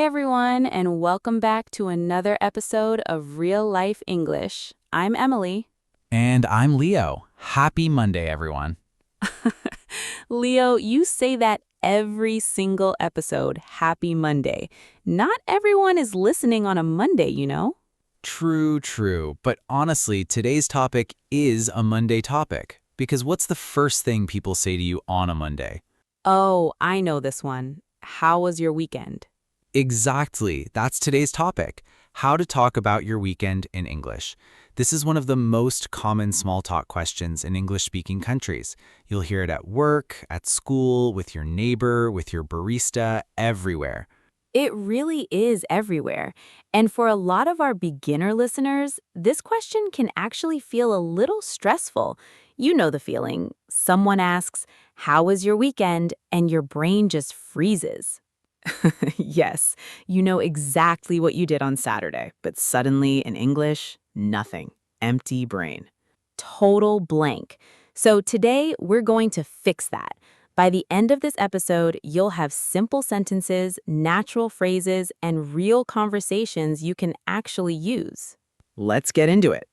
everyone, and welcome back to another episode of Real Life English. I'm Emily. And I'm Leo. Happy Monday, everyone. Leo, you say that every single episode, Happy Monday. Not everyone is listening on a Monday, you know? True. But honestly, today's topic is a Monday topic. Because what's the first thing people say to you on a Monday? Oh, I know this one. How was your weekend? Exactly. That's today's topic. How to talk about your weekend in English. This is one of the most common small talk questions in English-speaking countries. You'll hear it at work, at school, with your neighbor, with your barista, everywhere. It really is everywhere. And for a lot of our beginner listeners, this question can actually feel a little stressful. You know the feeling. Someone asks, "How was your weekend?" and your brain just freezes. Yes, you know exactly what you did on Saturday, but suddenly in English, nothing. Empty brain. Total blank. So today, we're going to fix that. By the end of this episode, you'll have simple sentences, natural phrases, and real conversations you can actually use. Let's get into it.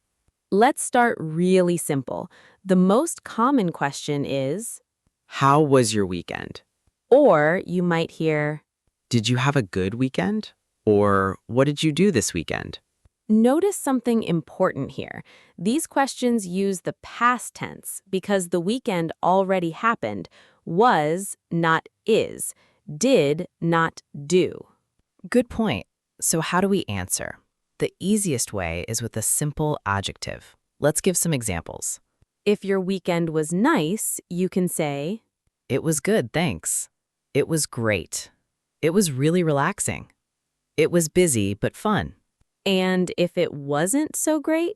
Let's start really simple. The most common question is, How was your weekend? or you might hear, Did you have a good weekend? Or what did you do this weekend? notice something important here. These questions use the past tense because the weekend already happened. Was, not is. Did, not do. Good point. So how do we answer? The easiest way is with a simple adjective. Let's give some examples. If your weekend was nice, you can say, It was good, thanks. It was great. It was really relaxing. It was busy but fun. and if it wasn't so great,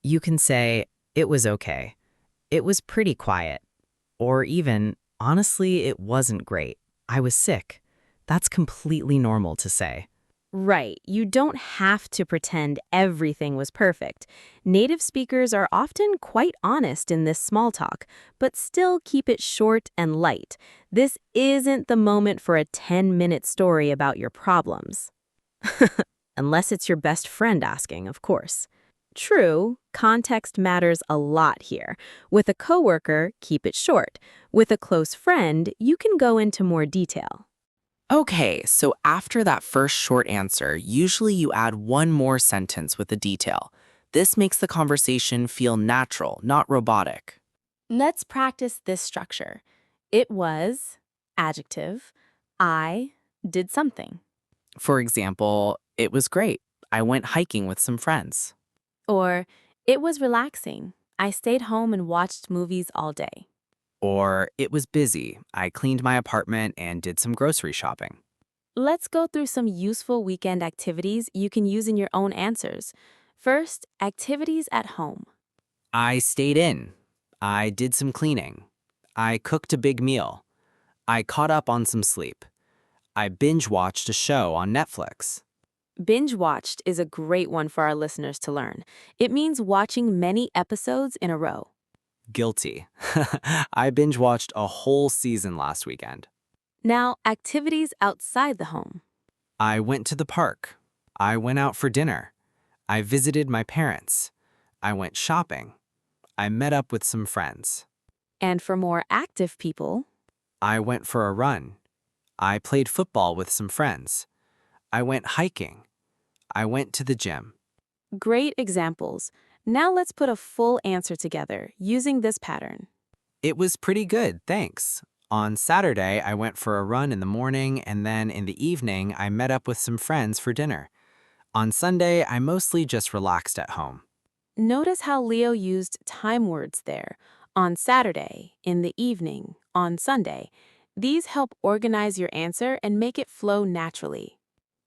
You can say, it was okay. It was pretty quiet. Or even, honestly, it wasn't great. I was sick. That's completely normal to say. right, you don't have to pretend everything was perfect. Native speakers are often quite honest in this small talk, but still keep it short and light. This isn't the moment for a 10-minute story about your problems. Unless it's your best friend asking, of course. True, context matters a lot here. With a coworker, keep it short. With a close friend, you can go into more detail. Okay, so after that first short answer, usually you add one more sentence with a detail. This makes the conversation feel natural, not robotic. Let's practice this structure. It was, adjective, I did something. For example, it was great. I went hiking with some friends. Or, it was relaxing. I stayed home and watched movies all day. Or it was busy. I cleaned my apartment and did some grocery shopping. Let's go through some useful weekend activities you can use in your own answers. First, activities at home. I stayed in. I did some cleaning. I cooked a big meal. I caught up on some sleep. I binge-watched a show on Netflix. Binge-watched is a great one for our listeners to learn. It means watching many episodes in a row. Guilty. I binge-watched a whole season last weekend. Now, activities outside the home. I went to the park. I went out for dinner. I visited my parents. I went shopping. I met up with some friends. And for more active people, I went for a run. I played football with some friends. I went hiking. I went to the gym. great examples. Now let's put a full answer together using this pattern. It was pretty good, thanks. On Saturday, I went for a run in the morning, and then in the evening, I met up with some friends for dinner. On Sunday, I mostly just relaxed at home. Notice how Leo used time words there. On Saturday, in the evening, on Sunday. These help organize your answer and make it flow naturally.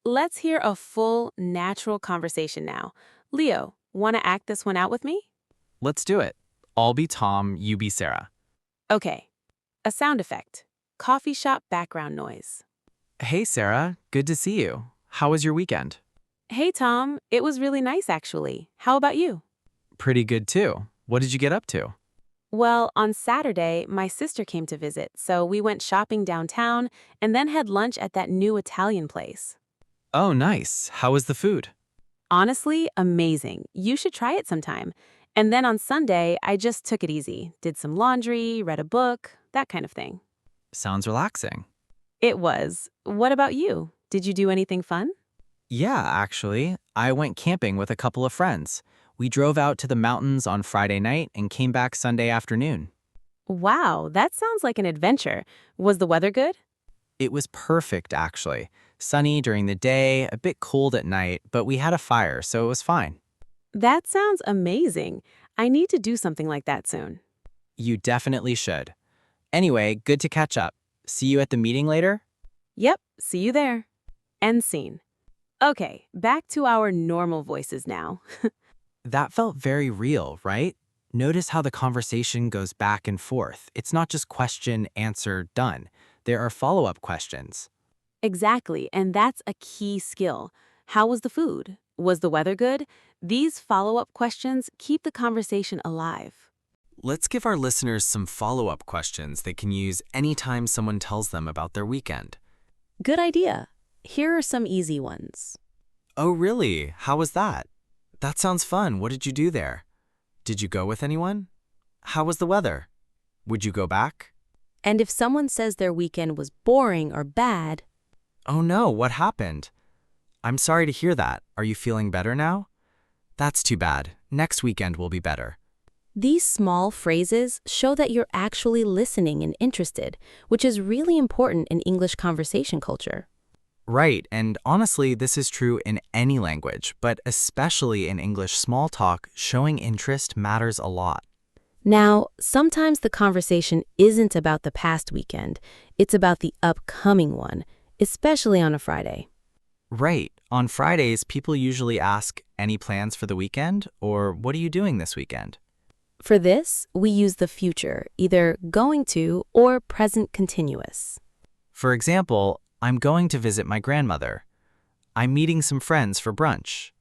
Let's hear a full, natural conversation now. Leo, want to act this one out with me? Let's do it. I'll be Tom, you be Sarah. Okay. A sound effect. Coffee shop background noise. Hey, Sarah. Good to see you. How was your weekend? Hey, Tom. It was really nice, actually. How about you? Pretty good, too. What did you get up to? Well, on Saturday, my sister came to visit, so we went shopping downtown and then had lunch at that new Italian place. Oh, nice. How was the food? Honestly, amazing. You should try it sometime. And then on Sunday, I just took it easy, did some laundry, read a book, that kind of thing. Sounds relaxing. It was. What about you? Did you do anything fun? Yeah, actually, I went camping with a couple of friends. We drove out to the mountains on Friday night and came back Sunday afternoon. Wow, that sounds like an adventure. Was the weather good? It was perfect, actually. Sunny during the day, a bit cold at night, but we had a fire, so it was fine. That sounds amazing. I need to do something like that soon. You definitely should. Anyway, good to catch up. See you at the meeting later? Yep, see you there. End scene. Okay, back to our normal voices now. That felt very real, right? Notice how the conversation goes back and forth. It's not just question, answer, done. There are follow-up questions. Exactly, and that's a key skill. How was the food? Was the weather good? These follow-up questions keep the conversation alive. Let's give our listeners some follow-up questions they can use anytime someone tells them about their weekend. Good idea. Here are some easy ones. Oh, really? How was that? That sounds fun. What did you do there? Did you go with anyone? How was the weather? Would you go back? And if someone says their weekend was boring or bad, Oh no, what happened? I'm sorry to hear that. Are you feeling better now? That's too bad. Next weekend will be better. these small phrases show that you're actually listening and interested, which is really important in English conversation culture. Right, and honestly, this is true in any language, but especially in English small talk, showing interest matters a lot. Now, sometimes the conversation isn't about the past weekend, it's about the upcoming one, especially on a Friday. Right, on Fridays, people usually ask, any plans for the weekend? Or what are you doing this weekend? For this, we use the future, either going to or present continuous. For example, I'm going to visit my grandmother. I'm meeting some friends for brunch.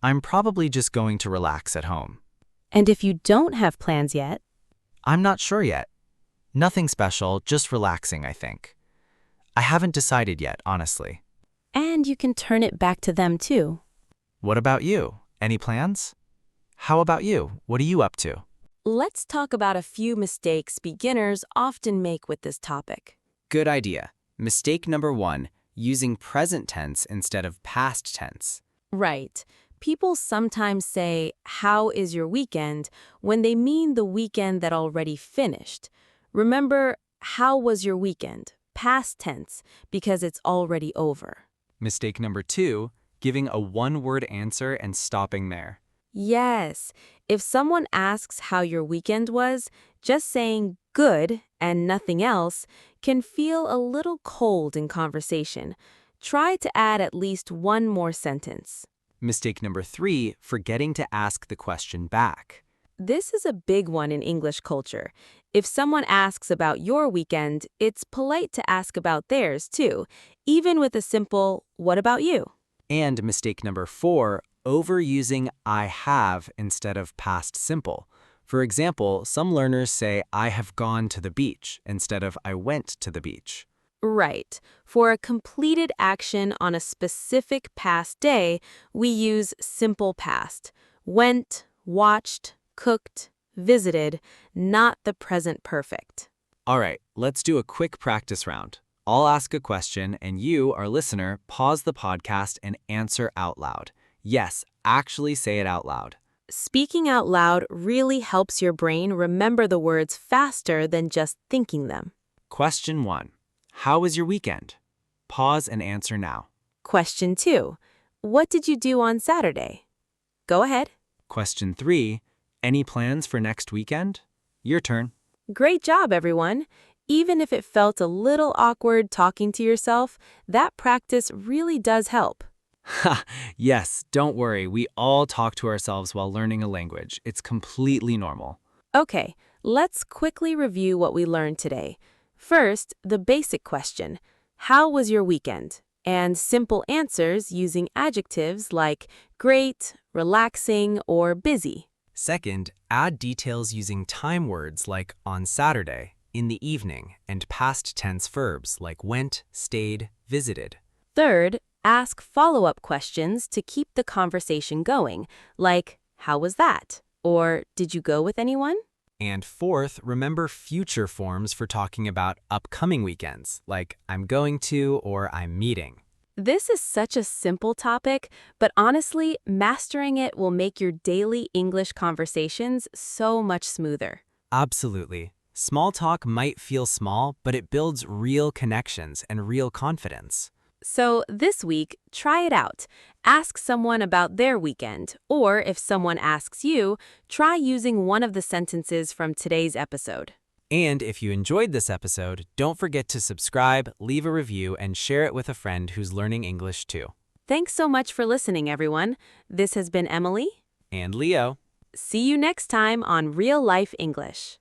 I'm probably just going to relax at home. And if you don't have plans yet, I'm not sure yet. Nothing special, just relaxing, I think. I haven't decided yet, honestly. and you can turn it back to them too. What about you? Any plans? How about you? What are you up to? Let's talk about a few mistakes beginners often make with this topic. Good idea. Mistake number 1, using present tense instead of past tense. Right. People sometimes say, "How is your weekend?" when they mean the weekend that already finished. Remember, how was your weekend? Past tense, because it's already over. Mistake number 2, giving a one-word answer and stopping there. Yes, if someone asks how your weekend was, just saying good and nothing else can feel a little cold in conversation. Try to add at least one more sentence. Mistake number 3, forgetting to ask the question back. This is a big one in English culture. If someone asks about your weekend, it's polite to ask about theirs too, even with a simple, "What about you?" And mistake number 4, overusing I have instead of past simple. For example, some learners say I have gone to the beach instead of I went to the beach. Right. For a completed action on a specific past day, we use simple past. Went, watched, cooked, visited, not the present perfect. All right, let's do a quick practice round. I'll ask a question and you, our listener, pause the podcast and answer out loud. Yes, actually say it out loud. Speaking out loud really helps your brain remember the words faster than just thinking them. Question 1. How was your weekend? Pause and answer now. Question 2. What did you do on Saturday? Go ahead. Question 3. Any plans for next weekend? Your turn. Great job, everyone. Even if it felt a little awkward talking to yourself, that practice really does help. Ha! Yes, don't worry. We all talk to ourselves while learning a language. It's completely normal. Okay, let's quickly review what we learned today. First, the basic question, how was your weekend? And simple answers using adjectives like great, relaxing, or busy. Second, add details using time words like on Saturday, in the evening, and past tense verbs like went, stayed, visited. Third, Ask follow-up questions to keep the conversation going, like, how was that? Or, did you go with anyone? And fourth, remember future forms for talking about upcoming weekends, like I'm going to or I'm meeting. This is such a simple topic, but honestly, mastering it will make your daily English conversations so much smoother. Absolutely. Small talk might feel small, but it builds real connections and real confidence. So this week, try it out. Ask someone about their weekend, or if someone asks you, try using one of the sentences from today's episode. And if you enjoyed this episode, don't forget to subscribe, leave a review, and share it with a friend who's learning English too. Thanks so much for listening, everyone. This has been Emily. And Leo. See you next time on Real Life English.